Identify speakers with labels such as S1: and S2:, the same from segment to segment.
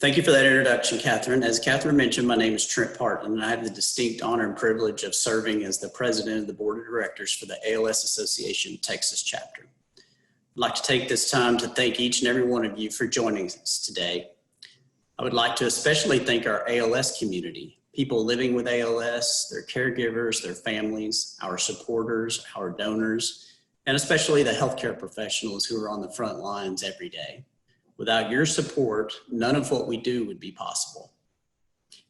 S1: Thank you for that introduction, Catherine. As Catherine mentioned, my name is Trent Parton, and I have the distinct honor and privilege of serving as the president of the board of directors for the ALS Association Texas chapter. I'd like to take this time to thank each and every one of you for joining us today. I would like to especially thank our ALS community, people living with ALS, their caregivers, their families, our supporters, our donors, and especially the healthcare professionals who are on the front lines every day. Without your support, none of what we do would be possible.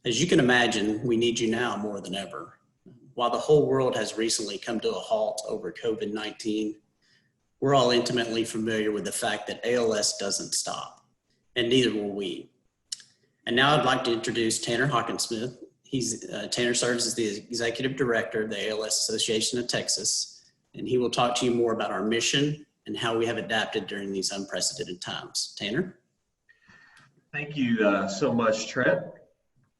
S1: As you can imagine, we need you now more than ever. While the whole world has recently come to a halt over COVID-19, we're all intimately familiar with the fact that ALS doesn't stop, and neither will we. And now I'd like to introduce Tanner Hockensmith. Tanner serves as the executive director of the ALS Association of Texas, and he will talk to you more about our mission and how we have adapted during these unprecedented times. Tanner?
S2: Thank you so much, Trent.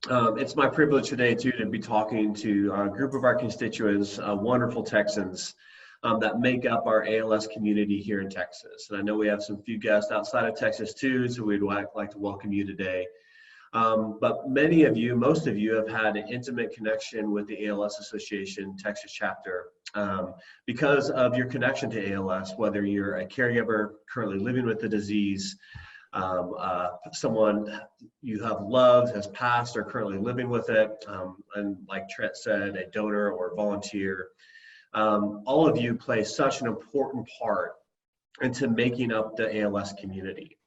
S2: It's my privilege today, too, to be talking to a group of our constituents, wonderful Texans that make up our ALS community here in Texas. And I know we have some few guests outside of Texas, too, so we'd like to welcome you today. But many of you, most of you have had an intimate connection with the ALS Association Texas chapter because of your connection to ALS, whether you're a caregiver currently living with the disease, someone you have loved has passed or currently living with it, and like Trent said, a donor or volunteer. All of you play such an important part into making up the ALS community.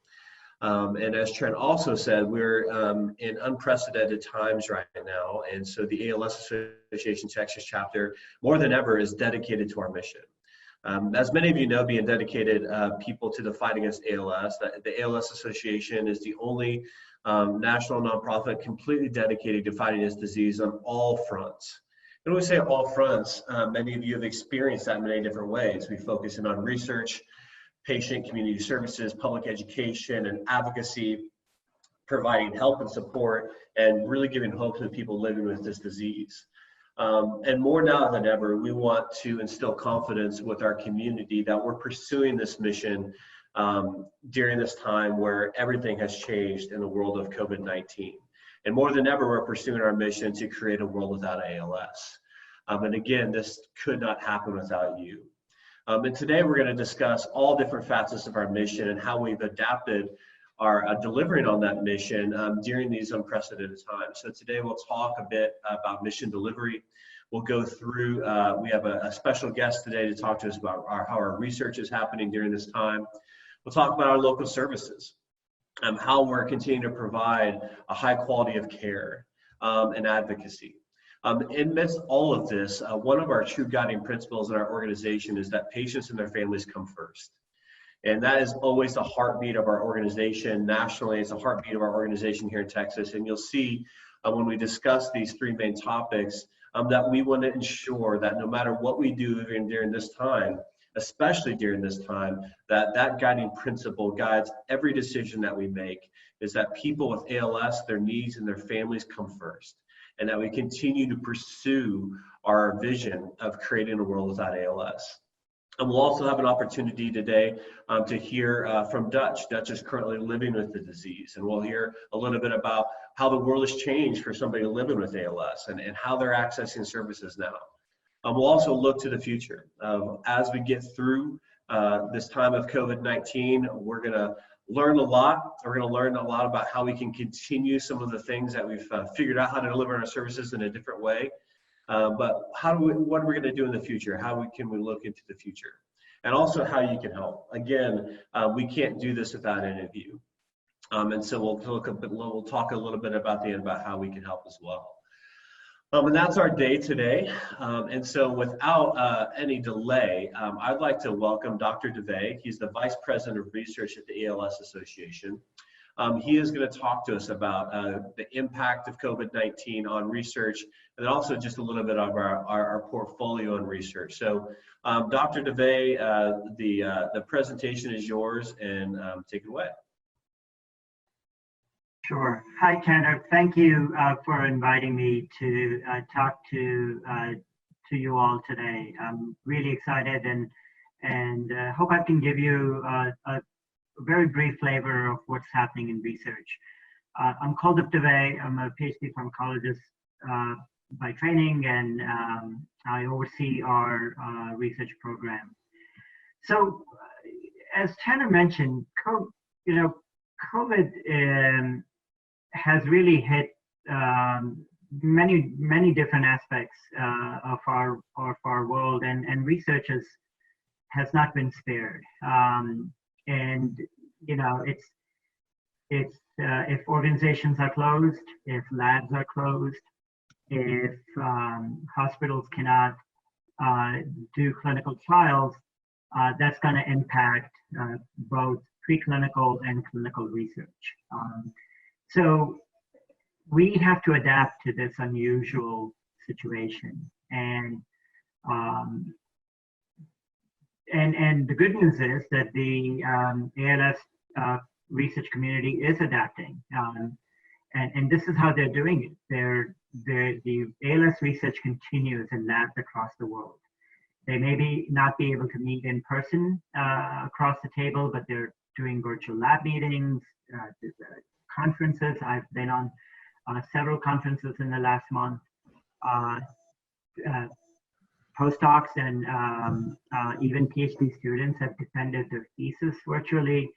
S2: And as Trent also said, we're in unprecedented times right now. And so the ALS Association Texas chapter, more than ever, is dedicated to our mission. As many of you know, being dedicated people to the fight against ALS, the ALS Association is the only national nonprofit completely dedicated to fighting this disease on all fronts. And when we say all fronts, many of you have experienced that in many different ways. We focus in on research, patient community services, public education, and advocacy, providing help and support, and really giving hope to the people living with this disease. And more now than ever, we want to instill confidence with our community that we're pursuing this mission during this time where everything has changed in the world of COVID-19. And more than ever, we're pursuing our mission to create a world without ALS. And again, this could not happen without you. And today we're going to discuss all different facets of our mission and how we've adapted our delivering on that mission during these unprecedented times. So today we'll talk a bit about mission delivery. We'll go through, we have a special guest today to talk to us about how our research is happening during this time. We'll talk about our local services, how we're continuing to provide a high quality of care and advocacy. Amidst all of this, one of our true guiding principles in our organization is that patients and their families come first. And that is always the heartbeat of our organization nationally. It's the heartbeat of our organization here in Texas. And you'll see when we discuss these three main topics that we want to ensure that no matter what we do even during this time, especially during this time, that guiding principle guides every decision that we make, is that people with ALS, their needs and their families come first. And that we continue to pursue our vision of creating a world without ALS. And we'll also have an opportunity today to hear from Dutch. Dutch is currently living with the disease, and we'll hear a little bit about how the world has changed for somebody living with ALS and how they're accessing services now. We'll also look to the future. As we get through this time of COVID-19, we're going to learn a lot. We're going to learn a lot about how we can continue some of the things that we've figured out how to deliver our services in a different way. But what are we going to do in the future? Can we look into the future? And also how you can help. Again, we can't do this without any of you. And so we'll talk a little bit about how we can help as well. And that's our day today. And so without any delay, I'd like to welcome Dr. DeVay. He's the Vice President of Research at the ALS Association. He is going to talk to us about the impact of COVID-19 on research, and then also just a little bit of our portfolio and research. So Dr. DeVay, the presentation is yours, and take it away.
S3: Sure. Hi, Tanner. Thank you for inviting me to talk to you all today. I'm really excited and hope I can give you a very brief flavor of what's happening in research. I'm Kuldip Dave. I'm a PhD pharmacologist by training, and I oversee our research program. So, as Tanner mentioned, COVID has really hit many different aspects of our world, and research has not been spared. And it's if organizations are closed, if labs are closed, if hospitals cannot do clinical trials, that's going to impact both preclinical and clinical research. So we have to adapt to this unusual situation, and the good news is that the ALS research community is adapting, and this is how they're doing it. The ALS research continues in labs across the world. They may not be able to meet in person across the table, but they're doing virtual lab meetings, conferences. I've been on several conferences in the last month. Postdocs and even PhD students have defended their thesis virtually.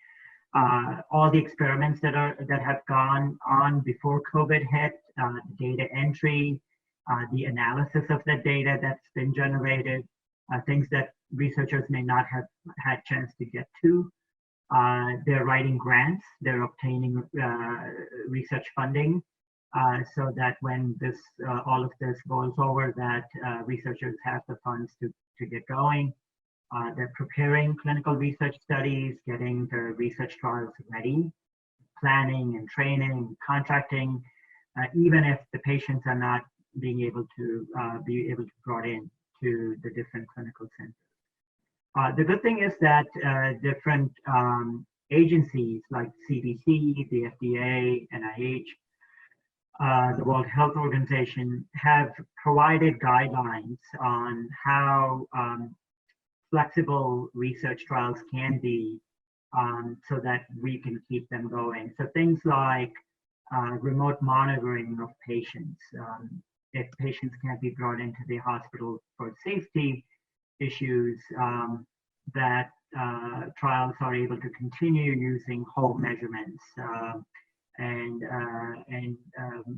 S3: All the experiments that have gone on before COVID hit, the data entry, the analysis of the data that's been generated, things that researchers may not have had chance to get to. They're writing grants, they're obtaining research funding, so that when all of this goes over, that researchers have the funds to get going. They're preparing clinical research studies, getting their research trials ready, planning and training, contracting, even if the patients are not being able to be brought in to the different clinical centers. The good thing is that different agencies like CDC, the FDA, NIH, the World Health Organization have provided guidelines on how flexible research trials can be, so that we can keep them going. So things like remote monitoring of patients. If patients can't be brought into the hospital for safety issues, that trials are able to continue using home measurements, and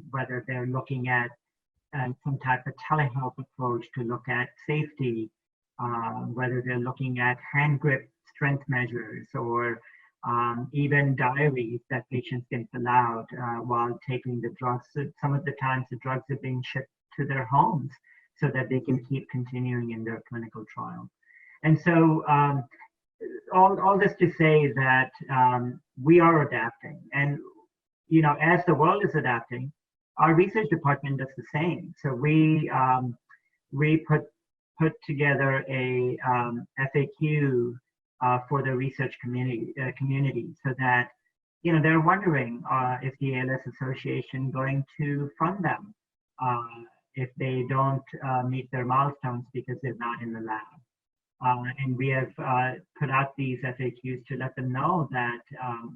S3: whether they're looking at some type of telehealth approach to look at safety, whether they're looking at hand grip strength measures, or even diaries that patients can fill out while taking the drugs. So some of the times the drugs are being shipped to their homes so that they can keep continuing in their clinical trial. And so all this to say that we are adapting, and as the world is adapting, our research department does the same. So we put together a FAQ for the research community, so that they're wondering if the ALS Association going to fund them if they don't meet their milestones because they're not in the lab. And we have put out these FAQs to let them know that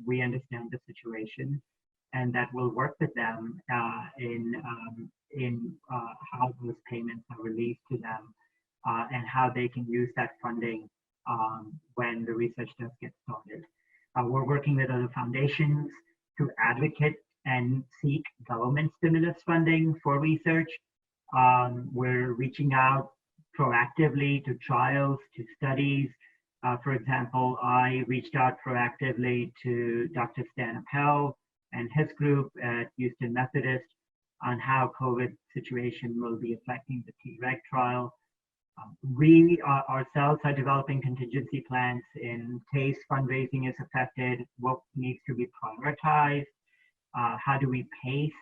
S3: we understand the situation, and that we'll work with them in how those payments are released to them, and how they can use that funding when the research does get started. We're working with other foundations to advocate and seek government stimulus funding for research. We're reaching out proactively to trials, to studies. For example, I reached out proactively to Dr. Stan Appel and his group at Houston Methodist on how COVID situation will be affecting the Treg trial. We ourselves are developing contingency plans in case fundraising is affected. What needs to be prioritized? How do we pace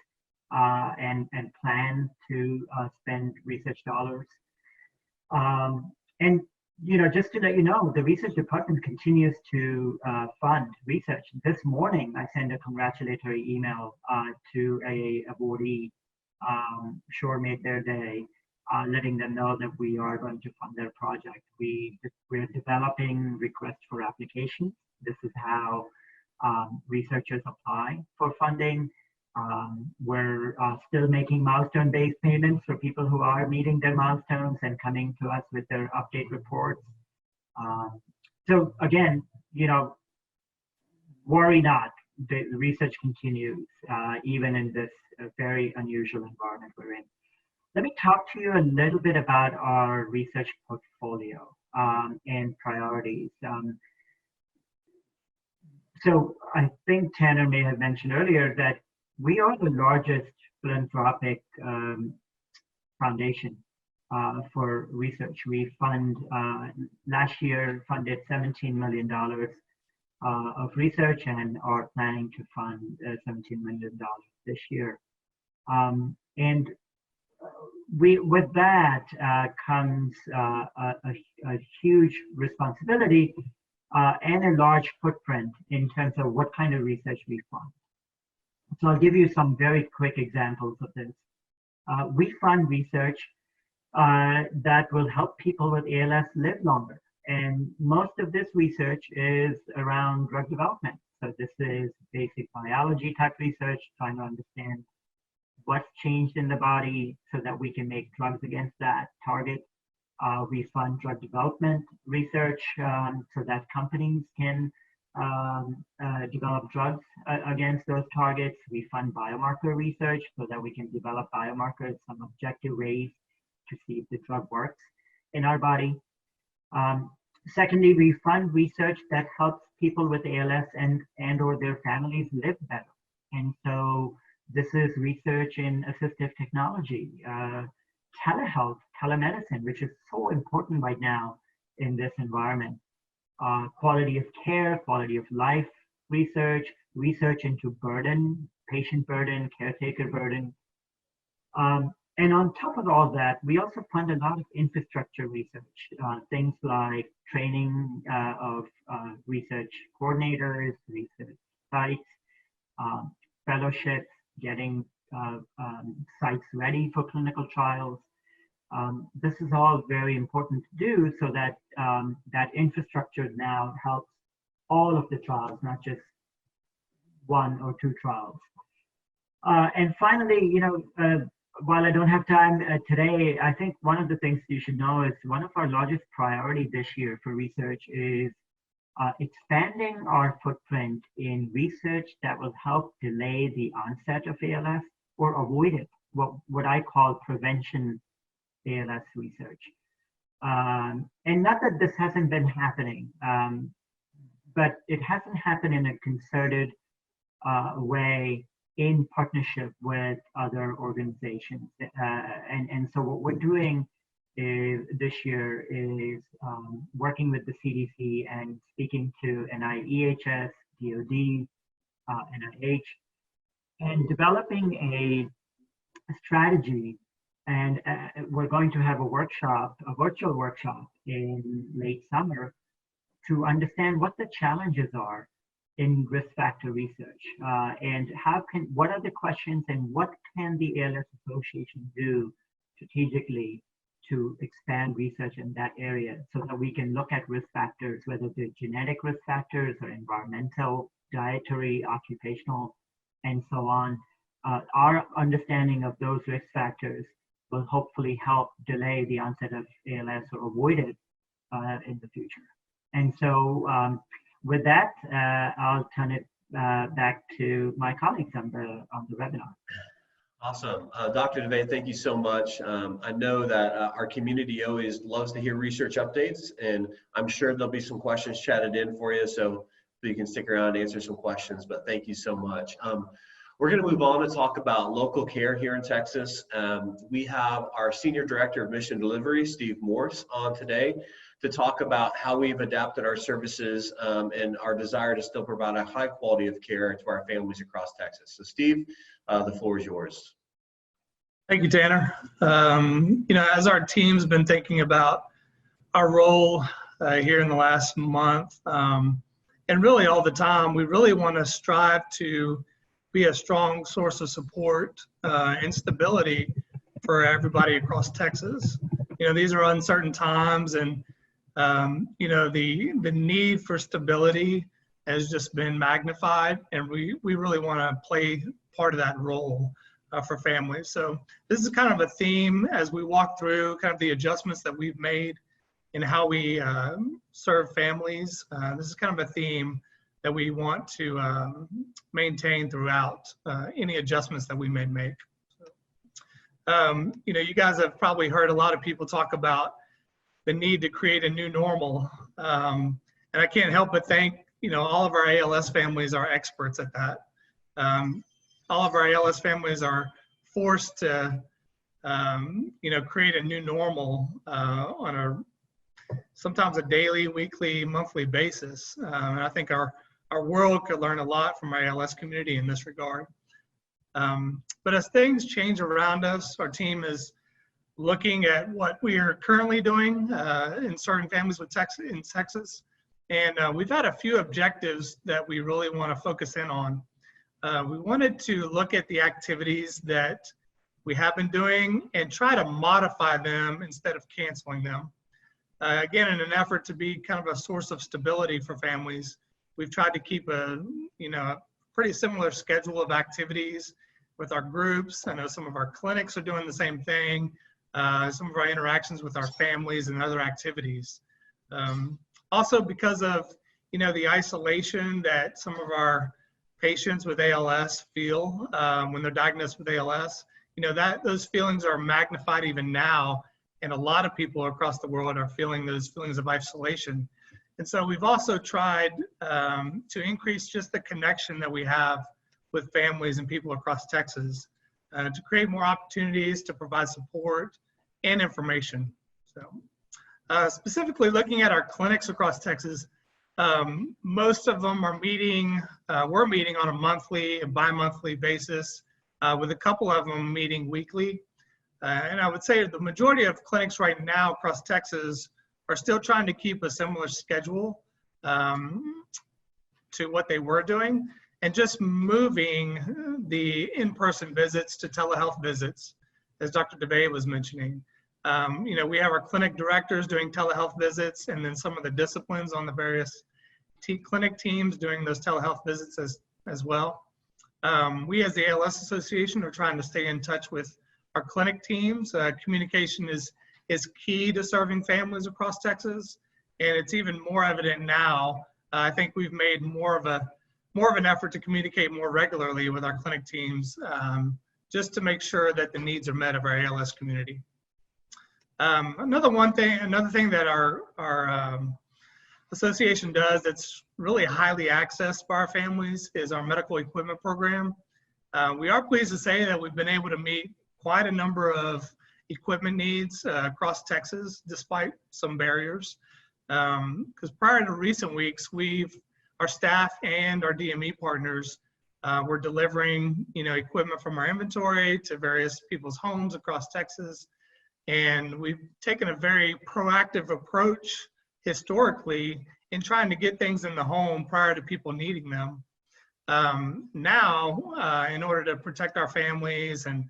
S3: and plan to spend research dollars? And just to let you know, the research department continues to fund research. This morning, I sent a congratulatory email to a awardee. Sure made their day, letting them know that we are going to fund their project. We're developing requests for applications. This is how researchers apply for funding. We're still making milestone-based payments for people who are meeting their milestones and coming to us with their update reports. So again, worry not. The research continues even in this very unusual environment we're in. Let me talk to you a little bit about our research portfolio and priorities. So I think Tanner may have mentioned earlier that we are the largest philanthropic foundation for research. We last year funded $17 million of research and are planning to fund $17 million this year. And with that comes a huge responsibility and a large footprint in terms of what kind of research we fund. So I'll give you some very quick examples of this. We fund research that will help people with ALS live longer. And most of this research is around drug development. So this is basic biology type research, trying to understand what's changed in the body so that we can make drugs against that target. We fund drug development research so that companies can develop drugs against those targets. We fund biomarker research so that we can develop biomarkers, some objective ways to see if the drug works in our body. Secondly, we fund research that helps people with ALS and or their families live better. And so this is research in assistive technology, telehealth, telemedicine, which is so important right now in this environment. Quality of care, quality of life research, research into burden, patient burden, caretaker burden. And on top of all that, we also fund a lot of infrastructure research, things like training of research coordinators, research sites, fellowships, getting sites ready for clinical trials. This is all very important to do so that that infrastructure now helps all of the trials, not just one or two trials. And finally, while I don't have time today, I think one of the things you should know is one of our largest priorities this year for research is expanding our footprint in research that will help delay the onset of ALS or avoid it, what I call prevention ALS research. And not that this hasn't been happening, but it hasn't happened in a concerted way in partnership with other organizations. And so what we're doing this year is working with the CDC and speaking to NIEHS, DOD, NIH, and developing a strategy. And we're going to have a workshop, a virtual workshop in late summer to understand what the challenges are in risk factor research and what are the questions and what can the ALS Association do strategically to expand research in that area so that we can look at risk factors, whether they're genetic risk factors or environmental, dietary, occupational, and so on. Our understanding of those risk factors will hopefully help delay the onset of ALS or avoid it in the future. And so with that, I'll turn it back to my colleagues on the webinar.
S2: Awesome. Dr. DeVay, thank you so much. I know that our community always loves to hear research updates, and I'm sure there'll be some questions chatted in for you, so you can stick around and answer some questions, but thank you so much. We're going to move on to talk about local care here in Texas. We have our Senior Director of Mission Delivery, Steve Morse, on today to talk about how we've adapted our services and our desire to still provide a high quality of care to our families across Texas. So Steve, the floor is yours.
S4: Thank you, Tanner. As our team's been thinking about our role here in the last month, and really all the time, we really want to strive to be a strong source of support and stability for everybody across Texas. These are uncertain times, and the need for stability has just been magnified, and we really want to play part of that role for families. So this is kind of a theme as we walk through kind of the adjustments that we've made in how we serve families. This is kind of a theme that we want to maintain throughout any adjustments that we may make. You know, you guys have probably heard a lot of people talk about the need to create a new normal. And I can't help but think, you know, all of our ALS families are experts at that. All of our ALS families are forced to, you know, create a new normal on a sometimes a daily, weekly, monthly basis. And I think our world could learn a lot from our ALS community in this regard. But as things change around us, our team is looking at what we are currently doing in serving families with in Texas. And we've had a few objectives that we really want to focus in on. We wanted to look at the activities that we have been doing and try to modify them instead of canceling them. Again, in an effort to be kind of a source of stability for families, we've tried to keep a, you know, a pretty similar schedule of activities with our groups. I know some of our clinics are doing the same thing. Some of our interactions with our families and other activities. Also because of, you know, the isolation that some of our patients with ALS feel when they're diagnosed with ALS, you know, those feelings are magnified even now. And a lot of people across the world are feeling those feelings of isolation. And so we've also tried to increase just the connection that we have with families and people across Texas to create more opportunities to provide support and information. So specifically looking at our clinics across Texas, most of them are meeting, we're meeting on a monthly and bi-monthly basis, with a couple of them meeting weekly. And I would say the majority of clinics right now across Texas are still trying to keep a similar schedule to what they were doing, and just moving the in-person visits to telehealth visits, as Dr. DeVay was mentioning. You know, we have our clinic directors doing telehealth visits, and then some of the disciplines on the various clinic teams doing those telehealth visits as well. We as the ALS Association are trying to stay in touch with our clinic teams. Communication is key to serving families across Texas, and it's even more evident now. I think we've made more of an effort to communicate more regularly with our clinic teams, just to make sure that the needs are met of our ALS community. Another thing that our association does that's really highly accessed by our families is our medical equipment program. We are pleased to say that we've been able to meet quite a number of equipment needs across Texas, despite some barriers. Because prior to recent weeks, our staff and our DME partners were delivering, you know, equipment from our inventory to various people's homes across Texas. And we've taken a very proactive approach historically in trying to get things in the home prior to people needing them. Now, in order to protect our families and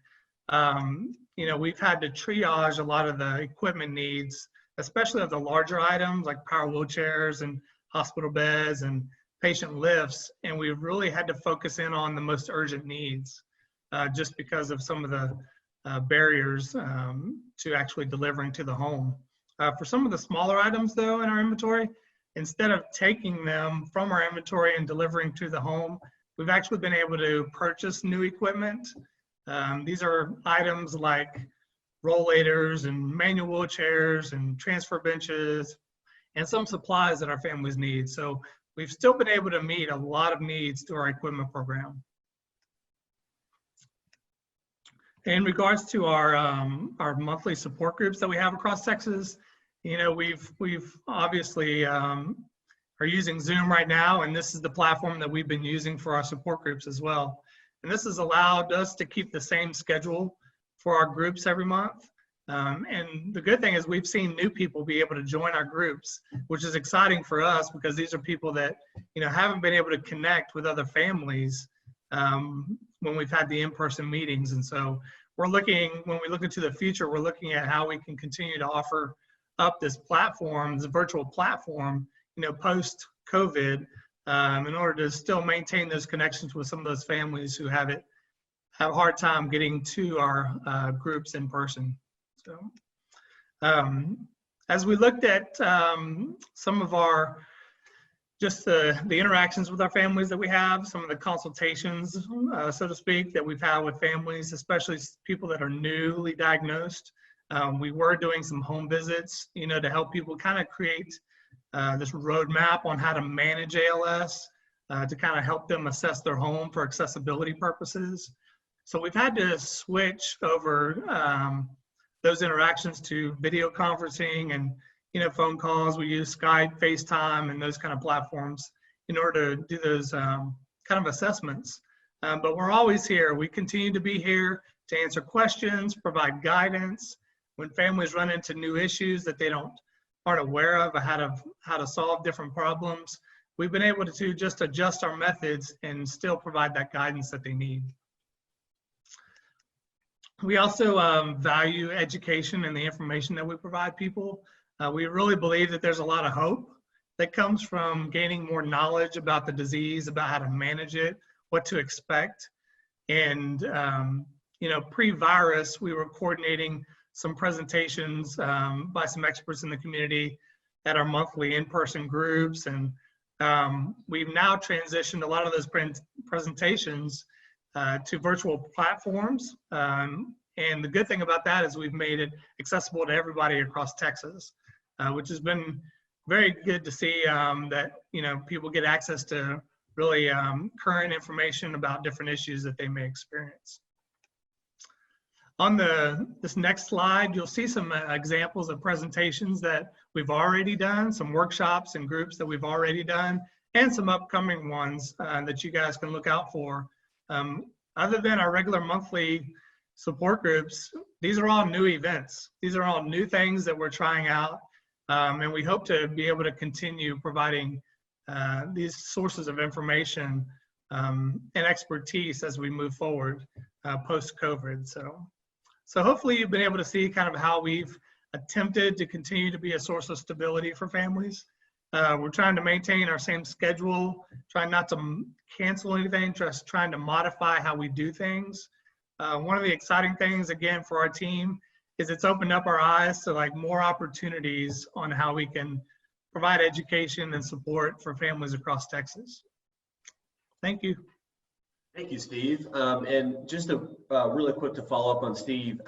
S4: you know, we've had to triage a lot of the equipment needs, especially of the larger items like power wheelchairs and hospital beds and patient lifts. And we've really had to focus in on the most urgent needs just because of some of the barriers to actually delivering to the home. For some of the smaller items though in our inventory, instead of taking them from our inventory and delivering to the home, we've actually been able to purchase new equipment. These are items like rollators and manual wheelchairs and transfer benches and some supplies that our families need. So we've still been able to meet a lot of needs through our equipment program. In regards to our monthly support groups that we have across Texas, you know, we've obviously are using Zoom right now, and this is the platform that we've been using for our support groups as well. And this has allowed us to keep the same schedule for our groups every month. And the good thing is we've seen new people be able to join our groups, which is exciting for us because these are people that, you know, haven't been able to connect with other families when we've had the in-person meetings. And so we're looking, when we look into the future, we're looking at how we can continue to offer up this platform, this virtual platform, you know, post-COVID, in order to still maintain those connections with some of those families who have it have a hard time getting to our groups in person. So as we looked at some of our just the interactions with our families that we have, some of the consultations, so to speak, that we've had with families, especially people that are newly diagnosed. We were doing some home visits, to help people kind of create this roadmap on how to manage ALS, to kind of help them assess their home for accessibility purposes. So we've had to switch over those interactions to video conferencing and phone calls. We use Skype, FaceTime, and those kind of platforms in order to do those kind of assessments. But we're always here. We continue to be here to answer questions, provide guidance when families run into new issues that they aren't aware of, or how to solve different problems. We've been able to just adjust our methods and still provide that guidance that they need. We also value education and the information that we provide people. We really believe that there's a lot of hope that comes from gaining more knowledge about the disease, about how to manage it, what to expect. And, pre-virus, we were coordinating some presentations by some experts in the community at our monthly in-person groups. And we've now transitioned a lot of those presentations to virtual platforms. And the good thing about that is we've made it accessible to everybody across Texas, which has been very good to see that, people get access to really current information about different issues that they may experience. On this next slide, you'll see some examples of presentations that we've already done, some workshops and groups that we've already done, and some upcoming ones that you guys can look out for. Other than our regular monthly support groups, these are all new events. These are all new things that we're trying out, and we hope to be able to continue providing these sources of information and expertise as we move forward post-COVID. So hopefully you've been able to see kind of how we've attempted to continue to be a source of stability for families. We're trying to maintain our same schedule, trying not to cancel anything, just trying to modify how we do things. One of the exciting things, again, for our team is it's opened up our eyes to more opportunities on how we can provide education and support for families across Texas. Thank you.
S2: Thank you, Steve. And just really quick to follow up on Steve,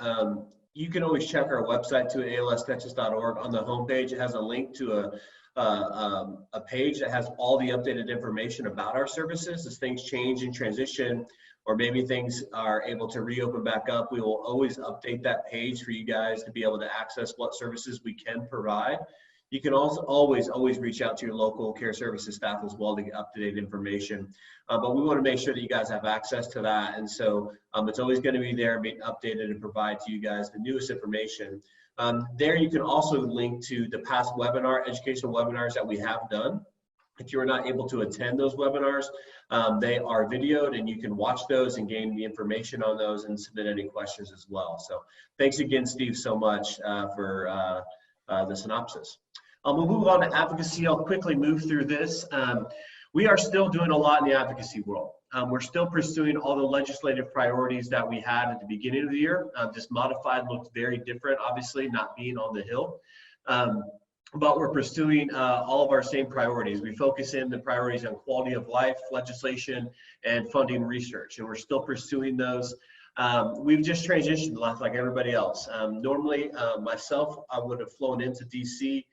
S2: you can always check our website to alstexas.org. On the homepage, it has a link to a page that has all the updated information about our services. As things change and transition, or maybe things are able to reopen back up, we will always update that page for you guys to be able to access what services we can provide. You can also always reach out to your local care services staff as well to get up-to-date information. But we want to make sure that you guys have access to that. And so it's always going to be there, being updated, and provide to you guys the newest information. There you can also link to the past educational webinars that we have done. If you are not able to attend those webinars, they are videoed, and you can watch those and gain the information on those and submit any questions as well. So thanks again, Steve, so much for the synopsis. We'll move on to advocacy. I'll quickly move through this. We are still doing a lot in the advocacy world. We're still pursuing all the legislative priorities that we had at the beginning of the year. Just modified, looked very different, obviously, not being on the Hill. But we're pursuing all of our same priorities. We focus in the priorities on quality of life, legislation, and funding research, and we're still pursuing those. We've just transitioned like everybody else. Normally, myself, I would have flown into DC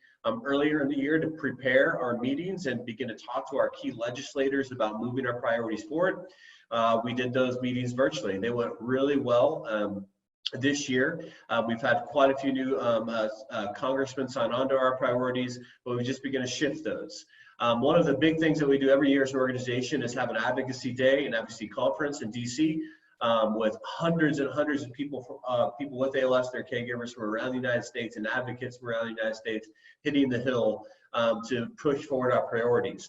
S2: earlier in the year to prepare our meetings and begin to talk to our key legislators about moving our priorities forward. We did those meetings virtually. They went really well. This year, we've had quite a few new congressmen sign on to our priorities, but we just begin to shift those. One of the big things that we do every year as an organization is have an advocacy day, an advocacy conference in DC with hundreds and hundreds of people with ALS, their caregivers from around the United States, and advocates from around the United States hitting the Hill to push forward our priorities.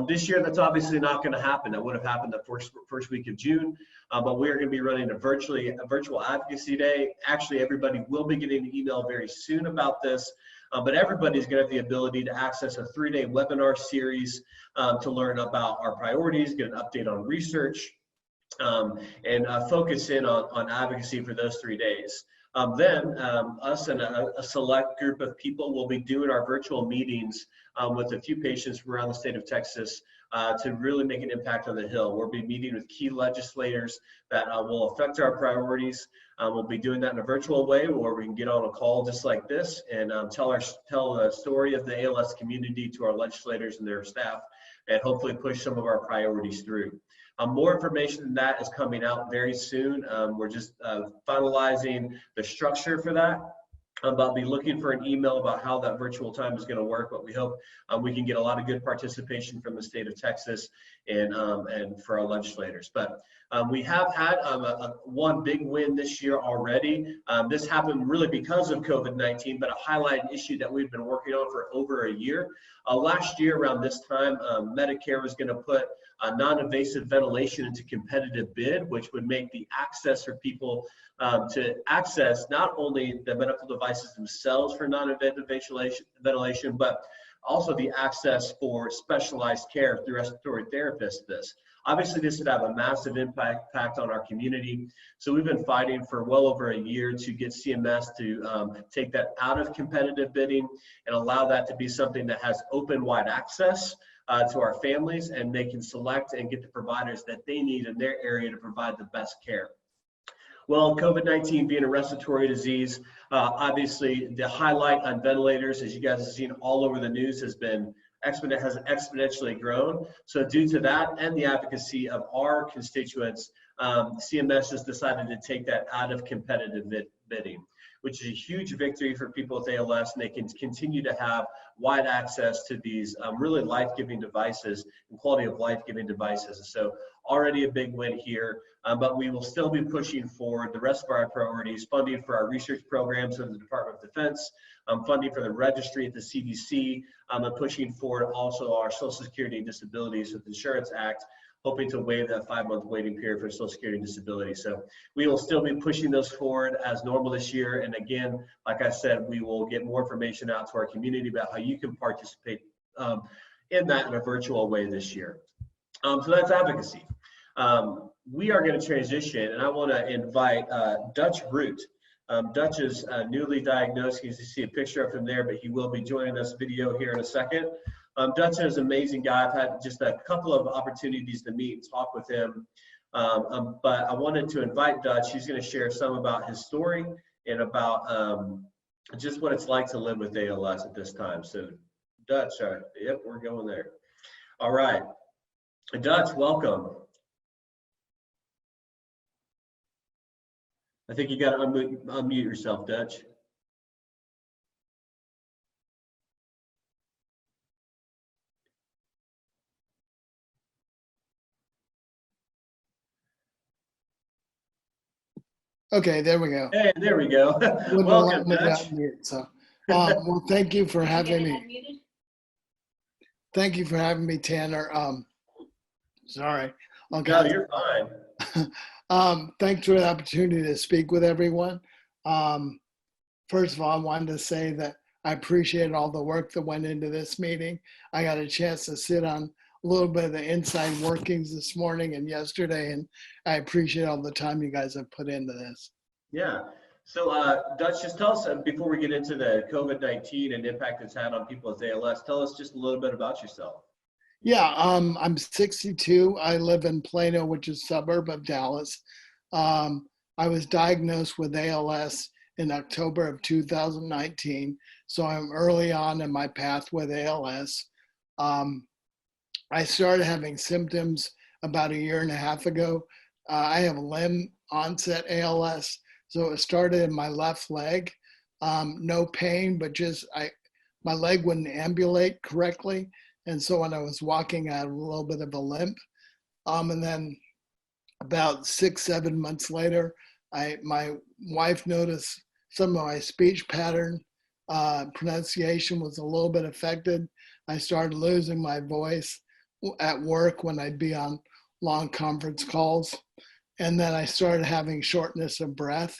S2: This year, that's obviously not going to happen. That would have happened the first week of June, but we are going to be running a virtual advocacy day. Actually, everybody will be getting an email very soon about this, but everybody's going to have the ability to access a 3-day webinar series to learn about our priorities, get an update on research, and focus in on advocacy for those 3 days. Then us and a select group of people will be doing our virtual meetings with a few patients from around the state of Texas to really make an impact on the Hill. We'll be meeting with key legislators that will affect our priorities. We'll be doing that in a virtual way where we can get on a call just like this and tell the story of the ALS community to our legislators and their staff, and hopefully push some of our priorities through. More information than that is coming out very soon. We're just finalizing the structure for that. I'll be looking for an email about how that virtual time is going to work, but we hope we can get a lot of good participation from the state of Texas and for our legislators. But we have had one big win this year already. This happened really because of COVID-19, but a highlighted issue that we've been working on for over a year. Last year around this time, Medicare was going to put non-invasive ventilation into competitive bid, which would make the access for people to access not only the medical devices themselves for non-invasive ventilation, but also the access for specialized care through respiratory therapists. Obviously, this would have a massive impact on our community. So we've been fighting for well over a year to get CMS to take that out of competitive bidding and allow that to be something that has open, wide access to our families, and they can select and get the providers that they need in their area to provide the best care. Well, COVID-19 being a respiratory disease, obviously the highlight on ventilators, as you guys have seen all over the news, has exponentially grown. So due to that and the advocacy of our constituents, CMS has decided to take that out of competitive bidding, which is a huge victory for people with ALS, and they can continue to have wide access to these really life-giving devices and quality of life-giving devices. So already a big win here, but we will still be pushing forward the rest of our priorities: funding for our research programs in the Department of Defense, funding for the registry at the CDC, and pushing forward also our Social Security and Disabilities with the Insurance Act, hoping to waive that 5-month waiting period for Social Security and Disability. So we will still be pushing those forward as normal this year. And again, like I said, we will get more information out to our community about how you can participate in that in a virtual way this year. So that's advocacy. We are going to transition, and I want to invite Dutch Root. Dutch is newly diagnosed. You can see a picture of him there, but he will be joining this video here in a second. Dutch is an amazing guy. I've had just a couple of opportunities to meet and talk with him, but I wanted to invite Dutch. He's going to share some about his story and about just what it's like to live with ALS at this time. So Dutch, yep, we're going there. All right, Dutch, welcome. I think you got to unmute yourself, Dutch.
S5: Okay, there we go.
S2: Hey, there we go. Welcome, Dutch.
S5: So, well, thank you for having me. Thank you for having me, Tanner. Sorry. Okay.
S2: No, you're fine.
S5: Thanks for the opportunity to speak with everyone. First of all, I wanted to say that I appreciate all the work that went into this meeting. I got a chance to sit on a little bit of the inside workings this morning and yesterday, and I appreciate all the time you guys have put into this.
S2: Yeah. So Dutch, just tell us, before we get into the COVID-19 and impact it's had on people with ALS, tell us just a little bit about yourself.
S5: Yeah, I'm 62. I live in Plano, which is a suburb of Dallas. I was diagnosed with ALS in October of 2019, so I'm early on in my path with ALS. I started having symptoms about 1.5 years ago. I have limb onset ALS, so it started in my left leg. No pain, but just my leg wouldn't ambulate correctly. And so when I was walking, I had a little bit of a limp. And then about 6-7 months later, my wife noticed some of my speech pattern, pronunciation was a little bit affected. I started losing my voice at work when I'd be on long conference calls. And then I started having shortness of breath.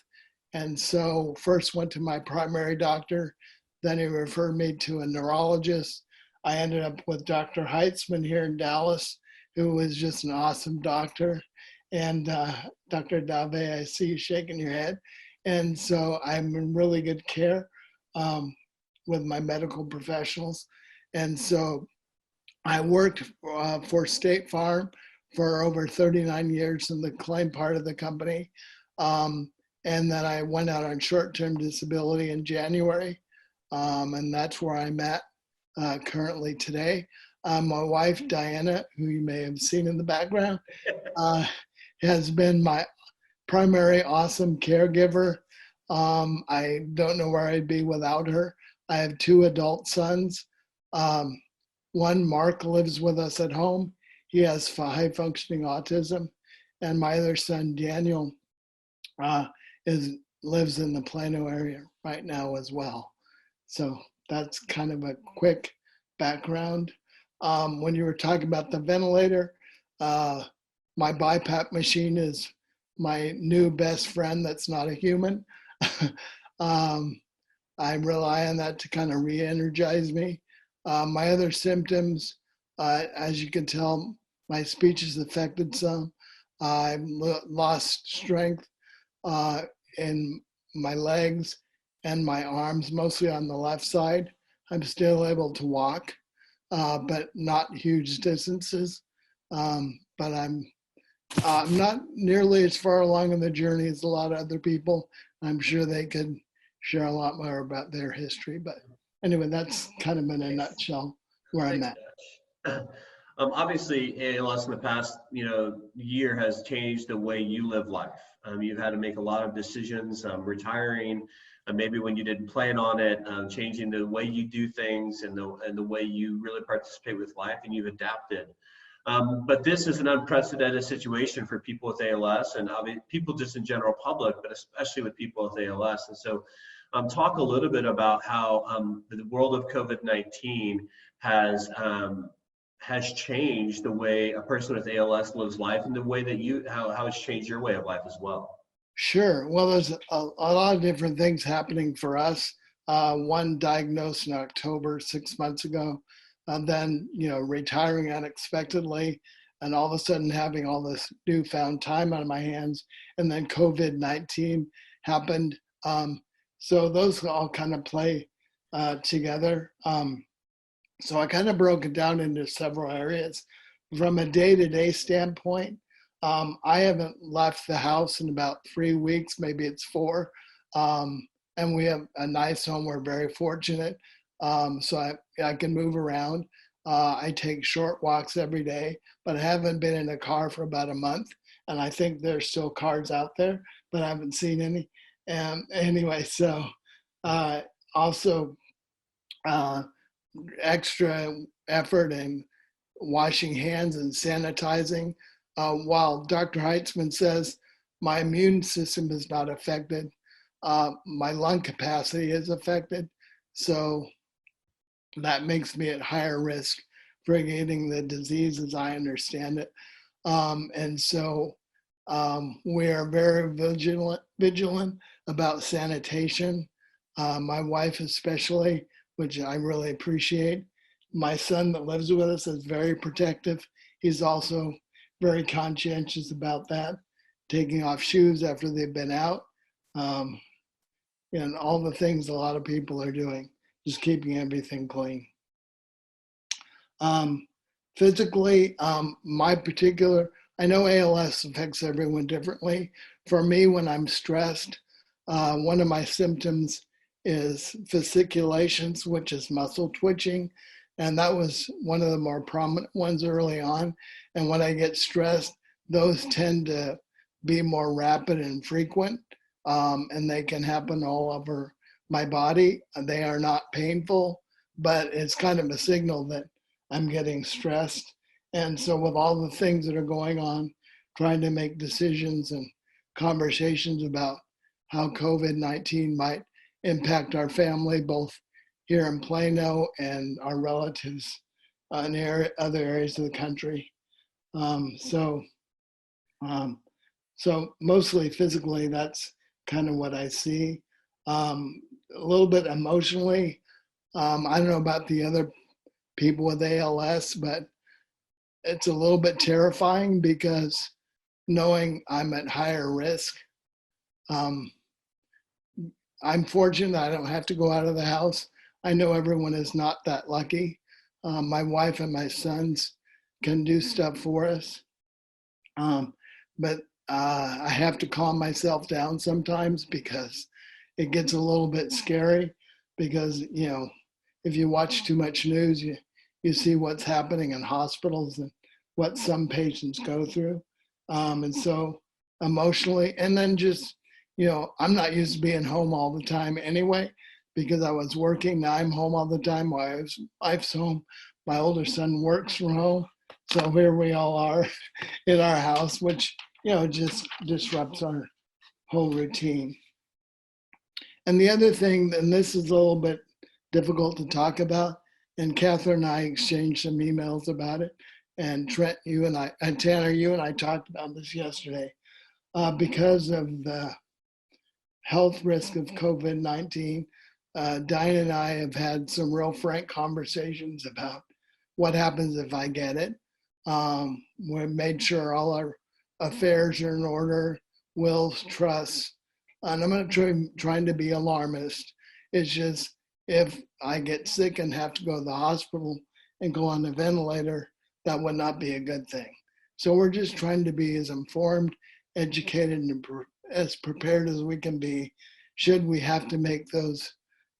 S5: And so first went to my primary doctor, then he referred me to a neurologist. I ended up with Dr. Heitzman here in Dallas, who was just an awesome doctor. And Dr. Dave, I see you shaking your head. And so I'm in really good care with my medical professionals. And so I worked for State Farm for over 39 years in the claim part of the company. And then I went out on short-term disability in January. And that's where I'm at currently today. My wife, Diana, who you may have seen in the background, has been my primary awesome caregiver. I don't know where I'd be without her. I have 2 adult sons. One, Mark, lives with us at home. He has high functioning autism. And my other son, Daniel, lives in the Plano area right now as well. So that's kind of a quick background. When you were talking about the ventilator, my BiPAP machine is my new best friend that's not a human. I rely on that to kind of re-energize me. My other symptoms, as you can tell, my speech is affected some. I've lost strength in my legs and my arms, mostly on the left side. I'm still able to walk, but not huge distances. But I'm not nearly as far along in the journey as a lot of other people. I'm sure they could share a lot more about their history. But anyway, that's kind of in a nutshell where I'm at.
S2: Obviously, ALS in the past, year has changed the way you live life. You've had to make a lot of decisions, retiring, maybe when you didn't plan on it, changing the way you do things and the way you really participate with life, and you've adapted. But this is an unprecedented situation for people with ALS, and people just in general public, but especially with people with ALS. And so talk a little bit about how the world of COVID-19 has changed the way a person with ALS lives life, and the way that how it's changed your way of life as well.
S5: Sure. Well, there's a lot of different things happening for us. One diagnosed in October 6 months ago, and then retiring unexpectedly, and all of a sudden having all this newfound time on my hands, and then COVID-19 happened. So those all kind of play together. So I kind of broke it down into several areas. From a day-to-day standpoint, I haven't left the house in about 3 weeks, maybe it's 4. And we have a nice home. We're very fortunate. So I can move around. I take short walks every day, but I haven't been in a car for about a month. And I think there's still cars out there, but I haven't seen any. Anyway, so also extra effort in washing hands and sanitizing. While Dr. Heitzman says my immune system is not affected, my lung capacity is affected. So that makes me at higher risk for getting the disease as I understand it. And so we are very vigilant about sanitation. My wife especially, which I really appreciate. My son that lives with us is very protective. He's also very conscientious about that, taking off shoes after they've been out, and all the things a lot of people are doing, just keeping everything clean. Physically, I know ALS affects everyone differently. For me, when I'm stressed, one of my symptoms is fasciculations, which is muscle twitching. And that was one of the more prominent ones early on. And when I get stressed, those tend to be more rapid and frequent. And they can happen all over my body. They are not painful, but it's kind of a signal that I'm getting stressed. And so with all the things that are going on, trying to make decisions and conversations about how COVID-19 might impact our family, both here in Plano and our relatives in other areas of the country. So mostly physically, that's kind of what I see. A little bit emotionally, I don't know about the other people with ALS, but it's a little bit terrifying because knowing I'm at higher risk. Um, I'm fortunate I don't have to go out of the house. I know everyone is not that lucky. My wife and my sons can do stuff for us. But I have to calm myself down sometimes because it gets a little bit scary because, you know, if you watch too much news, you see what's happening in hospitals and what some patients go through. And so emotionally, and then just, you know, I'm not used to being home all the time anyway, because I was working. Now I'm home all the time. My wife's home. My older son works from home. So here we all are in our house, which, you know, just disrupts our whole routine. And the other thing, and this is a little bit difficult to talk about, and Catherine and I exchanged some emails about it. And Trent, you and I, and Tanner, you and I talked about this yesterday. Because of the health risk of COVID-19, Diane and I have had some real frank conversations about what happens if I get it. We made sure all our affairs are in order, wills, trusts, and I'm not trying to be alarmist. It's just if I get sick and have to go to the hospital and go on the ventilator, that would not be a good thing. So we're just trying to be as informed, educated, and as prepared as we can be should we have to make those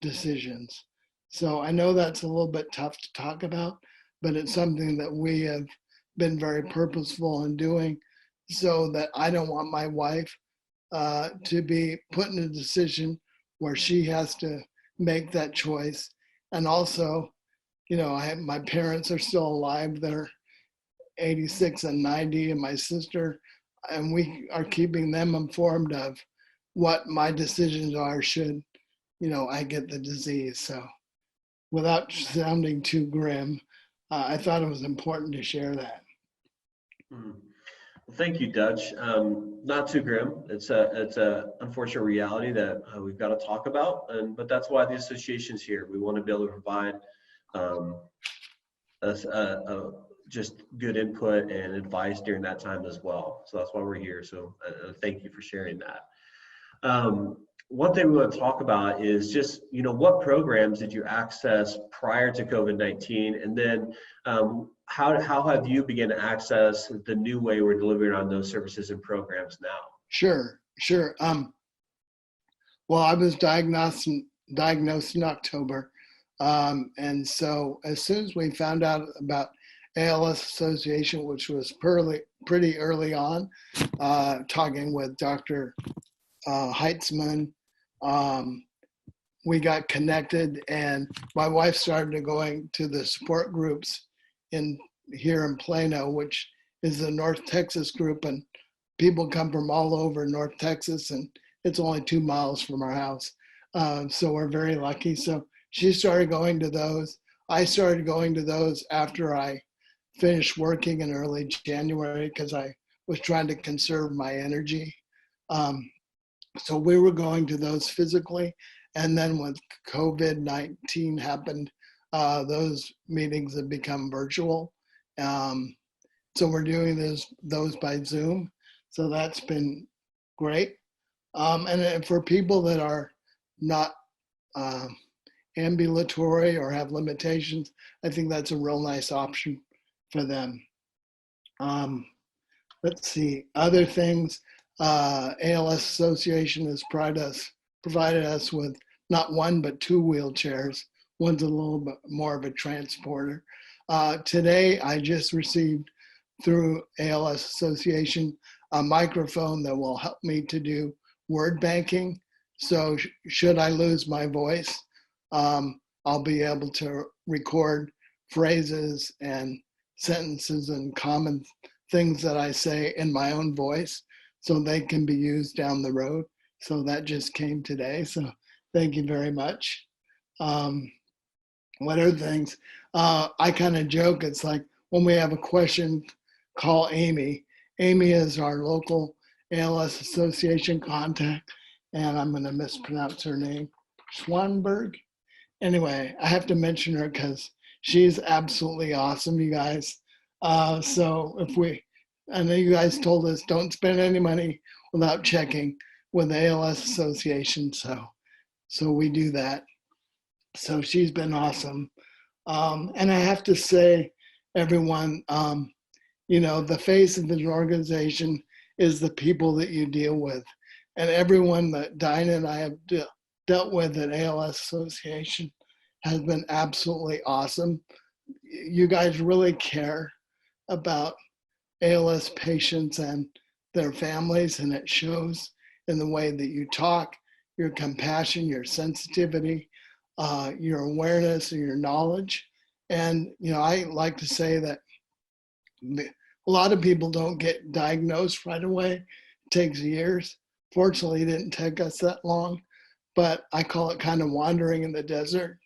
S5: decisions. So I know that's a little bit tough to talk about, but it's something that we have been very purposeful in doing so that I don't want my wife to be put in a decision where she has to make that choice. And also, you know, my parents are still alive. They're 86 and 90, and my sister, and we are keeping them informed of what my decisions are should, you know, I get the disease. So without sounding too grim, I thought it was important to share that.
S2: Well, thank you, Dutch. Not too grim. It's a unfortunate reality that we've got to talk about, but that's why the association's here. We want to be able to provide just good input and advice during that time as well. So that's why we're here. So thank you for sharing that. One thing we want to talk about is just, you know, what programs did you access prior to COVID-19? And then how have you begun to access the new way we're delivering on those services and programs now?
S5: Sure. Well, I was diagnosed in October. And so as soon as we found out about ALS Association, which was pretty early on, talking with Dr. Heitzman, we got connected, and my wife started going to the support groups here in Plano, which is the North Texas group, and people come from all over North Texas, and it's only 2 miles from our house. So we're very lucky. So she started going to those. I started going to those after I finished working in early January because I was trying to conserve my energy. So we were going to those physically. And then when COVID-19 happened, those meetings have become virtual. So we're doing those by Zoom. So that's been great. And for people that are not ambulatory or have limitations, I think that's a real nice option for them. Let's see, other things. ALS Association has provided us with not one, but 2 wheelchairs. One's a little bit more of a transporter. Today, I just received through ALS Association a microphone that will help me to do word banking. So should I lose my voice, I'll be able to record phrases and sentences and common things that I say in my own voice so they can be used down the road. So that just came today. So thank you very much. What other things? I kind of joke, it's like when we have a question, call Amy. Amy is our local ALS Association contact, and I'm going to mispronounce her name, Schwanberg. Anyway, I have to mention her because she's absolutely awesome, you guys. So if we I know you guys told us don't spend any money without checking with the ALS Association. So we do that. So she's been awesome. And I have to say, everyone, the face of the organization is the people that you deal with. And everyone that Dinah and I have dealt with at ALS Association has been absolutely awesome. You guys really care about ALS patients and their families, and it shows in the way that you talk, your compassion, your sensitivity, your awareness, and your knowledge. And, I like to say that a lot of people don't get diagnosed right away. It takes years. Fortunately, it didn't take us that long, but I call it kind of wandering in the desert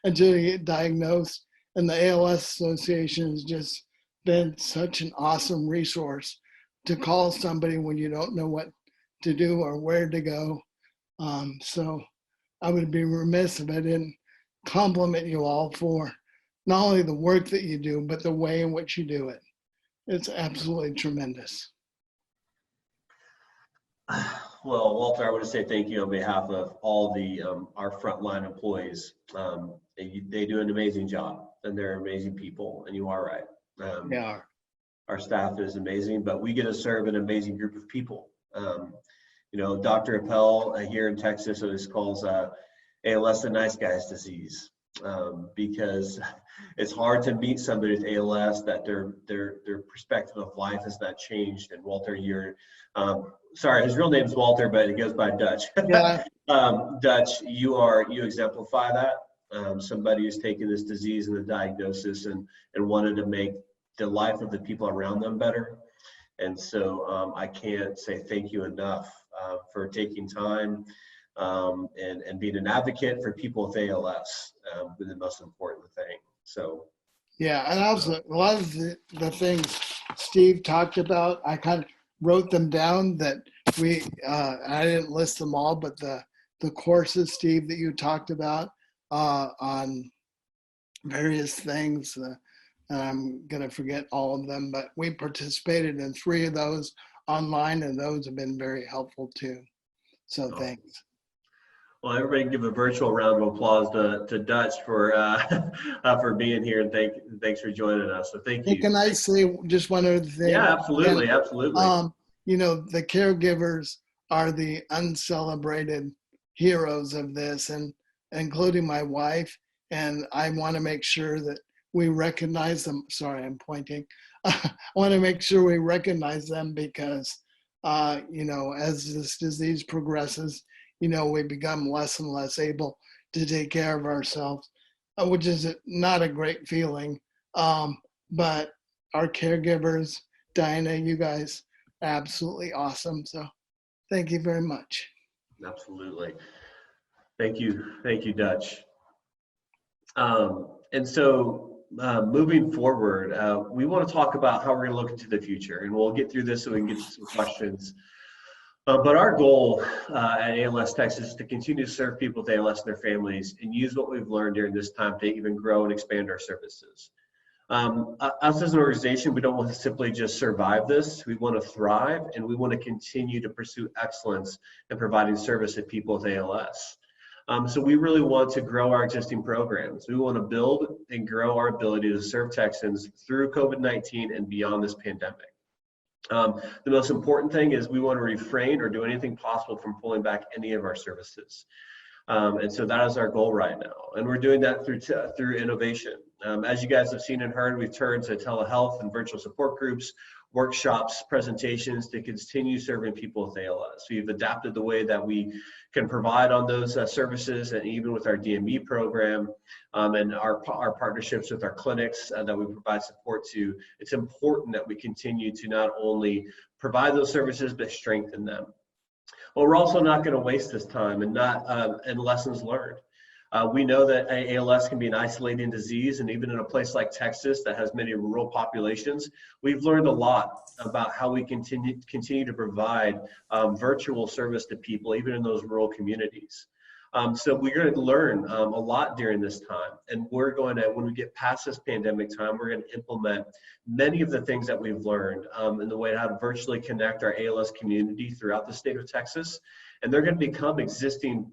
S5: until you get diagnosed. And the ALS Association has just been such an awesome resource to call somebody when you don't know what to do or where to go. So I would be remiss if I didn't compliment you all for not only the work that you do, but the way in which you do it. It's absolutely tremendous.
S2: Well, Walter, I want to say thank you on behalf of all the our frontline employees. They do an amazing job, and they're amazing people, and you are right.
S5: They are.
S2: Our staff is amazing, but we get to serve an amazing group of people. Dr. Appel here in Texas always calls ALS the nice guy's disease, because it's hard to meet somebody with ALS that their perspective of life has not changed. And Walter, sorry, his real name's Walter, but he goes by Dutch.
S5: Yeah.
S2: Dutch, you exemplify that. Somebody who's taken this disease and the diagnosis and wanted to make the life of the people around them better. And so I can't say thank you enough for taking time and being an advocate for people with ALS, the most important thing. So.
S5: Yeah, and also a lot of the things Steve talked about, I kind of wrote them down that I didn't list them all, but the courses, Steve, that you talked about on various things, and I'm going to forget all of them, but we participated in 3 of those online, and those have been very helpful too. So thanks.
S2: Well, everybody give a virtual round of applause to Dutch for being here, and thanks for joining us. So thank you.
S5: Can I say just one other thing?
S2: Yeah, absolutely, absolutely.
S5: The caregivers are the uncelebrated heroes of this, and including my wife. And I want to make sure that we recognize them. Sorry, I'm pointing. I want to make sure we recognize them because, as this disease progresses, we become less and less able to take care of ourselves, which is not a great feeling. But our caregivers, Diana, you guys, absolutely awesome. So thank you very much.
S2: Absolutely. Thank you, Dutch. And so moving forward, we want to talk about how we're going to look into the future, and we'll get through this so we can get to some questions. But our goal at ALS Texas is to continue to serve people with ALS and their families and use what we've learned during this time to even grow and expand our services. Us as an organization, we don't want to simply just survive this. We want to thrive, and we want to continue to pursue excellence in providing service to people with ALS. So we really want to grow our existing programs. We want to build and grow our ability to serve Texans through COVID-19 and beyond this pandemic. The most important thing is we want to refrain or do anything possible from pulling back any of our services. And so that is our goal right now. And we're doing that through innovation. As you guys have seen and heard, we've turned to telehealth and virtual support groups, workshops, presentations to continue serving people with ALS. We've adapted the way that we can provide on those services, and even with our DME program and our partnerships with our clinics that we provide support to, it's important that we continue to not only provide those services, but strengthen them. Well, we're also not going to waste this time and lessons learned. We know that ALS can be an isolating disease, and even in a place like Texas that has many rural populations, we've learned a lot about how we continue to provide virtual service to people, even in those rural communities. So we're going to learn a lot during this time, and we're going to, when we get past this pandemic time, we're going to implement many of the things that we've learned in the way how to virtually connect our ALS community throughout the state of Texas, and they're going to become existing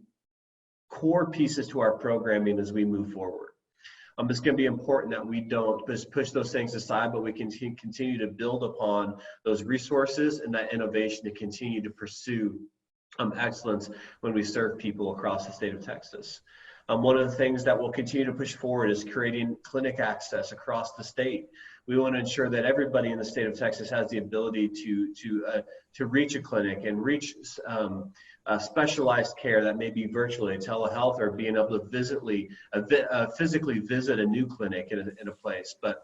S2: core pieces to our programming as we move forward. It's going to be important that we don't just push those things aside, but we continue to build upon those resources and that innovation to continue to pursue excellence when we serve people across the state of Texas. One of the things that we'll continue to push forward is creating clinic access across the state. We want to ensure that everybody in the state of Texas has the ability to reach a clinic and reach specialized care that may be virtually telehealth or being able to physically visit a new clinic in a place. But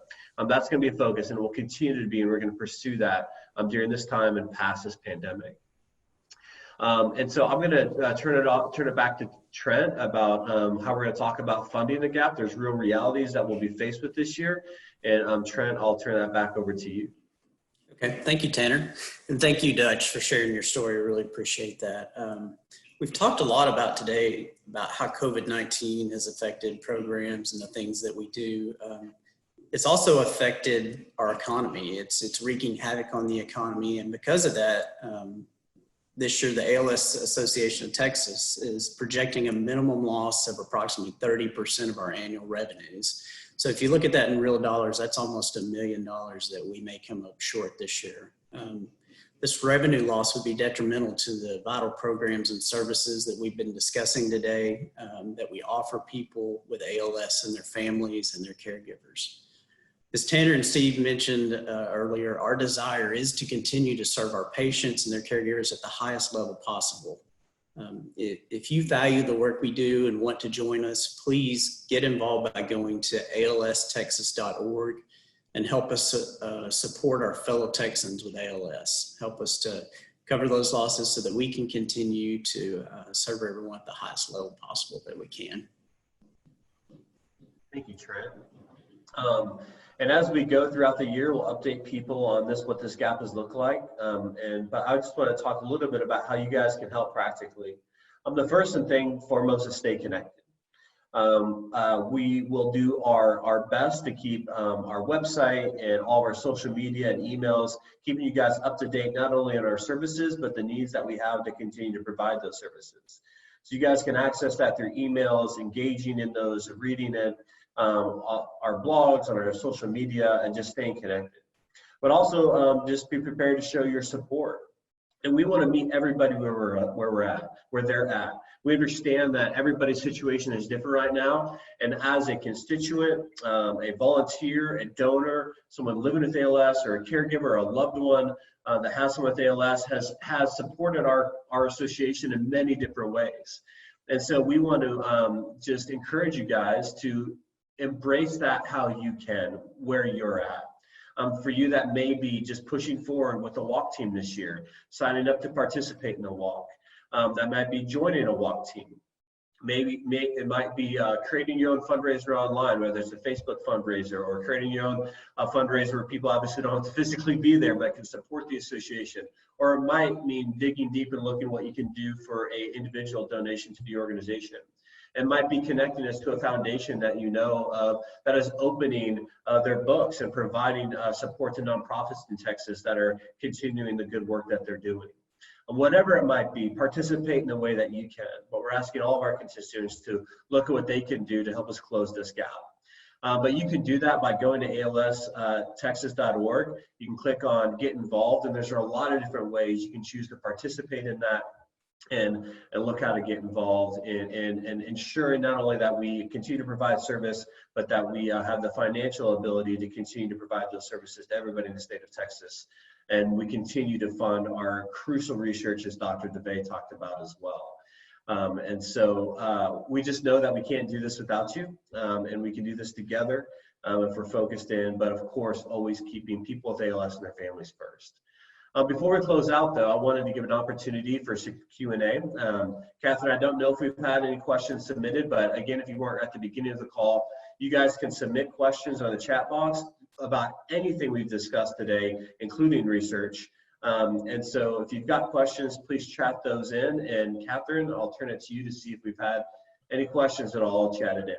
S2: that's going to be a focus, and it will continue to be, and we're going to pursue that during this time and past this pandemic. And so I'm going to turn it back to Trent about how we're going to talk about funding the gap. There's real realities that we'll be faced with this year. And Trent, I'll turn that back over to you.
S1: Okay, thank you, Tanner. And thank you, Dutch, for sharing your story. I really appreciate that. We've talked a lot about today about how COVID-19 has affected programs and the things that we do. It's also affected our economy. It's wreaking havoc on the economy. And because of that, this year, the ALS Association of Texas is projecting a minimum loss of approximately 30% of our annual revenues. So if you look at that in real dollars, that's almost $1 million that we may come up short this year. This revenue loss would be detrimental to the vital programs and services that we've been discussing today that we offer people with ALS and their families and their caregivers. As Tanner and Steve mentioned earlier, our desire is to continue to serve our patients and their caregivers at the highest level possible. If you value the work we do and want to join us, please get involved by going to alstexas.org and help us support our fellow Texans with ALS. Help us to cover those losses so that we can continue to serve everyone at the highest level possible that we can.
S2: Thank you, Trent. And as we go throughout the year, we'll update people on what this gap has looked like. But I just want to talk a little bit about how you guys can help practically. The first thing foremost is stay connected. We will do our best to keep our website and all of our social media and emails, keeping you guys up to date, not only on our services, but the needs that we have to continue to provide those services. So you guys can access that through emails, engaging in those, reading it, our blogs, on our social media, and just staying connected. But also just be prepared to show your support. And we want to meet everybody where they're at. We understand that everybody's situation is different right now. And as a constituent, a volunteer, a donor, someone living with ALS, or a caregiver, or a loved one that has someone with ALS has supported our association in many different ways. And so we want to just encourage you guys to embrace that how you can, where you're at. For you, that may be just pushing forward with the walk team this year, signing up to participate in the walk. That might be joining a walk team. It might be creating your own fundraiser online, whether it's a Facebook fundraiser or creating your own fundraiser where people obviously don't have to physically be there, but can support the association. Or it might mean digging deep and looking what you can do for an individual donation to the organization. It might be connecting us to a foundation that you know of that is opening their books and providing support to nonprofits in Texas that are continuing the good work that they're doing. Whatever it might be, participate in the way that you can. But we're asking all of our constituents to look at what they can do to help us close this gap. But you can do that by going to alstexas.org. You can click on Get Involved, and there's a lot of different ways you can choose to participate in that. And look how to get involved in ensuring not only that we continue to provide service, but that we have the financial ability to continue to provide those services to everybody in the state of Texas. And we continue to fund our crucial research, as Dr. DeVay talked about as well. And so we just know that we can't do this without you, and we can do this together if we're focused in, but of course, always keeping people with ALS and their families first. Before we close out, though, I wanted to give an opportunity for Q&A. Catherine, I don't know if we've had any questions submitted, but again, if you weren't at the beginning of the call, you guys can submit questions on the chat box about anything we've discussed today, including research. And so if you've got questions, please chat those in. And Catherine, I'll turn it to you to see if we've had any questions at all chatted in.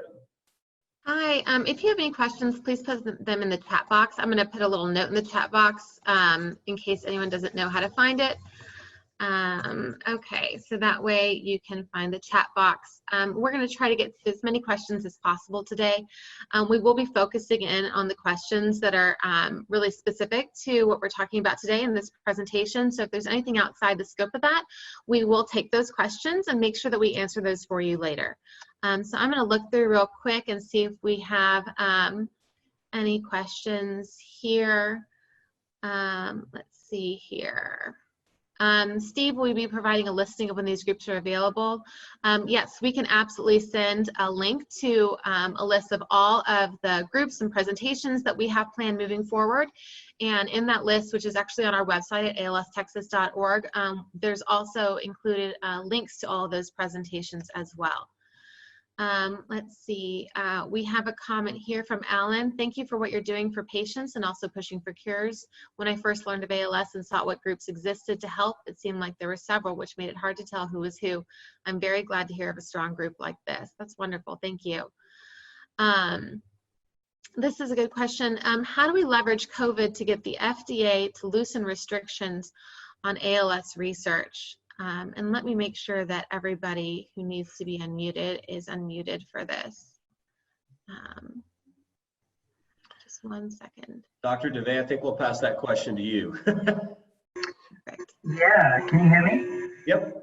S6: Hi, if you have any questions, please put them in the chat box. I'm going to put a little note in the chat box in case anyone doesn't know how to find it. Okay, so that way you can find the chat box. We're going to try to get to as many questions as possible today. We will be focusing in on the questions that are really specific to what we're talking about today in this presentation. So if there's anything outside the scope of that, we will take those questions and make sure that we answer those for you later. So I'm going to look through real quick and see if we have any questions here. Let's see here. Steve, will you be providing a listing of when these groups are available? Yes, we can absolutely send a link to a list of all of the groups and presentations that we have planned moving forward. And in that list, which is actually on our website at alstexas.org, there's also included links to all of those presentations as well. Let's see, we have a comment here from Alan. Thank you for what you're doing for patients and also pushing for cures. When I first learned of ALS and saw what groups existed to help, it seemed like there were several, which made it hard to tell who was who. I'm very glad to hear of a strong group like this. That's wonderful, thank you. This is a good question. How do we leverage COVID to get the FDA to loosen restrictions on ALS research? And let me make sure that everybody who needs to be unmuted is unmuted for this. Just 1 second.
S2: Dr. DeVay, I think we'll pass that question to you.
S6: Perfect.
S3: Yeah, can you hear me?
S2: Yep.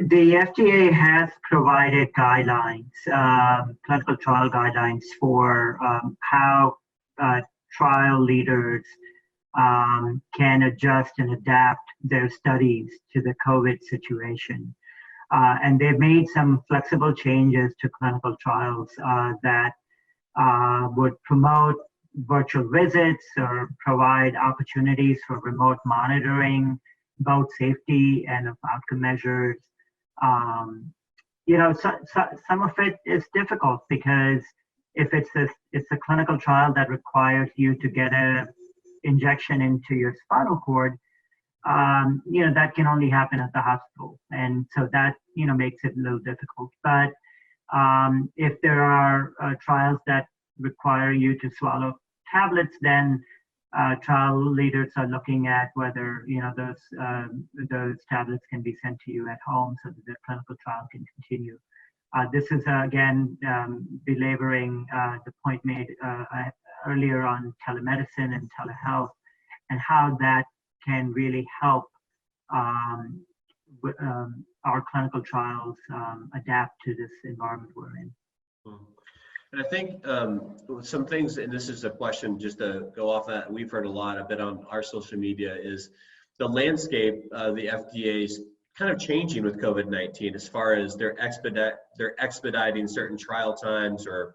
S3: The FDA has provided guidelines, clinical trial guidelines for how trial leaders can adjust and adapt their studies to the COVID situation. And they've made some flexible changes to clinical trials that would promote virtual visits or provide opportunities for remote monitoring, both safety and of outcome measures. You know, some of it is difficult because if it's a clinical trial that requires you to get a injection into your spinal cord, you know, that can only happen at the hospital. And so that, you know, makes it a little difficult. But if there are trials that require you to swallow tablets, then trial leaders are looking at whether, you know, those tablets can be sent to you at home so that the clinical trial can continue. This is, again, belaboring the point made earlier on telemedicine and telehealth and how that can really help our clinical trials adapt to this environment we're in.
S2: And I think some things, and this is a question just to go off that we've heard a lot, a bit on our social media, is the landscape the FDA's kind of changing with COVID-19 as far as they're expediting certain trial times or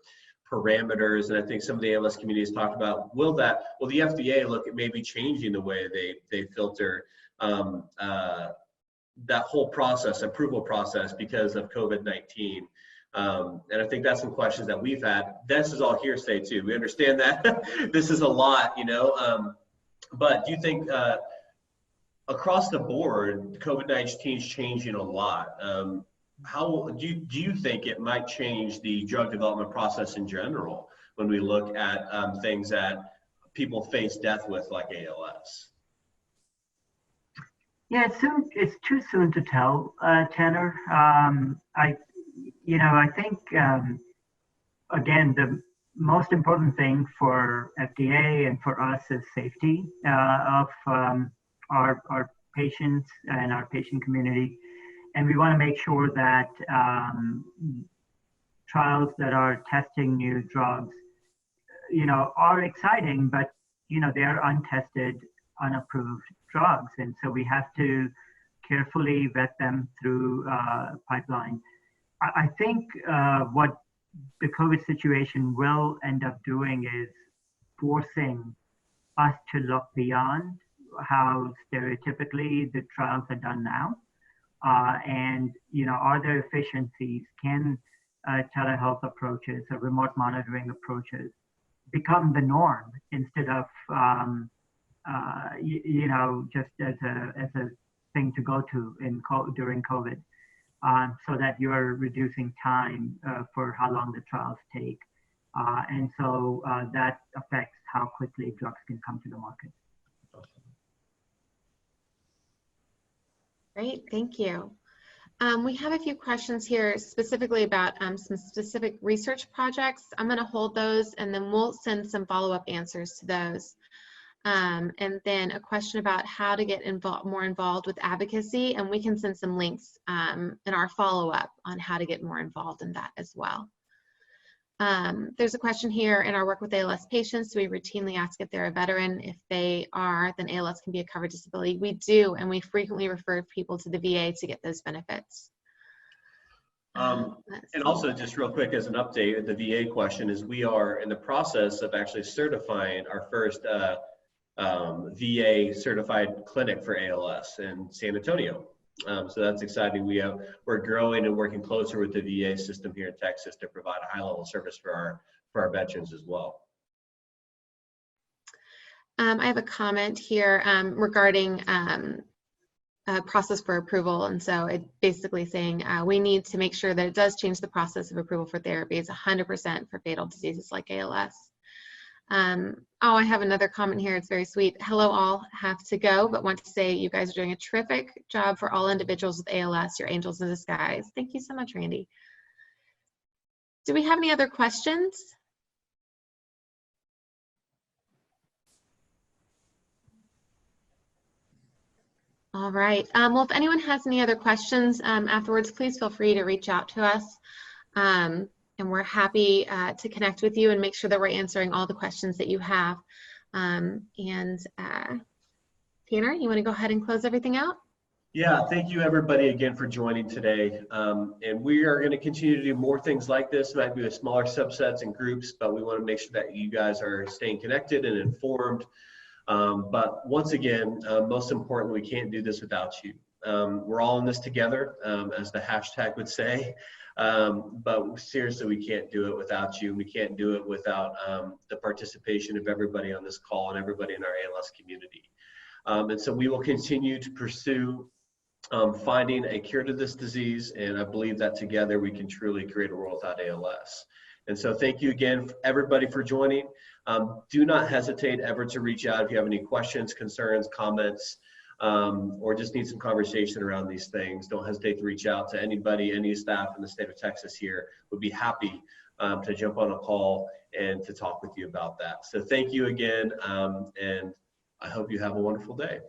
S2: parameters. And I think some of the ALS community has talked about, will the FDA look at maybe changing the way they filter that whole process, approval process, because of COVID-19? And I think that's some questions that we've had. This is all hearsay too. We understand that this is a lot, you know, but do you think across the board, COVID-19 is changing a lot? How do you think it might change the drug development process in general when we look at things that people face death with, like ALS?
S3: Yeah, it's too soon to tell, Tanner. I think, again, the most important thing for FDA and for us is safety of our patients and our patient community. And we want to make sure that trials that are testing new drugs, you know, are exciting, but, you know, they are untested, unapproved drugs. And so we have to carefully vet them through pipeline. I think what the COVID situation will end up doing is forcing us to look beyond how stereotypically the trials are done now. And, you know, are there efficiencies? Can telehealth approaches or remote monitoring approaches become the norm instead of just as a thing to go to during COVID, so that you're reducing time for how long the trials take, and so that affects how quickly drugs can come to the market.
S6: Great, thank you. We have a few questions here specifically about some specific research projects. I'm going to hold those and then we'll send some follow-up answers to those. And then a question about how to get more involved with advocacy, and we can send some links in our follow-up on how to get more involved in that as well. There's a question here: in our work with ALS patients, we routinely ask if they're a veteran. If they are, then ALS can be a covered disability. We do, and we frequently refer people to the VA to get those benefits.
S2: And also, just real quick as an update, the VA question is we are in the process of actually certifying our first VA certified clinic for ALS in San Antonio. So that's exciting. We're growing and working closer with the VA system here in Texas to provide a high-level service for our veterans as well.
S6: I have a comment here regarding process for approval, and so it's basically saying we need to make sure that it does change the process of approval for therapy. It's 100% for fatal diseases like ALS. I have another comment here. It's very sweet. Hello all, have to go, but want to say you guys are doing a terrific job for all individuals with ALS. You're angels in disguise. Thank you so much, Randy. Do we have any other questions? All right. Well, if anyone has any other questions afterwards, please feel free to reach out to us. And we're happy to connect with you and make sure that we're answering all the questions that you have. Tanner, you want to go ahead and close everything out?
S2: Yeah, thank you everybody again for joining today. And we are going to continue to do more things like this. It might be with smaller subsets and groups, but we want to make sure that you guys are staying connected and informed. But once again, most importantly, we can't do this without you. We're all in this together, as the hashtag would say. But seriously, we can't do it without you. We can't do it without the participation of everybody on this call and everybody in our ALS community. And so we will continue to pursue finding a cure to this disease, and I believe that together we can truly create a world without ALS. And so thank you again, everybody, for joining. Do not hesitate ever to reach out if you have any questions, concerns, comments, or just need some conversation around these things. Don't hesitate to reach out to anybody, any staff in the state of Texas here. Would be happy to jump on a call and to talk with you about that. So thank you again, and I hope you have a wonderful day.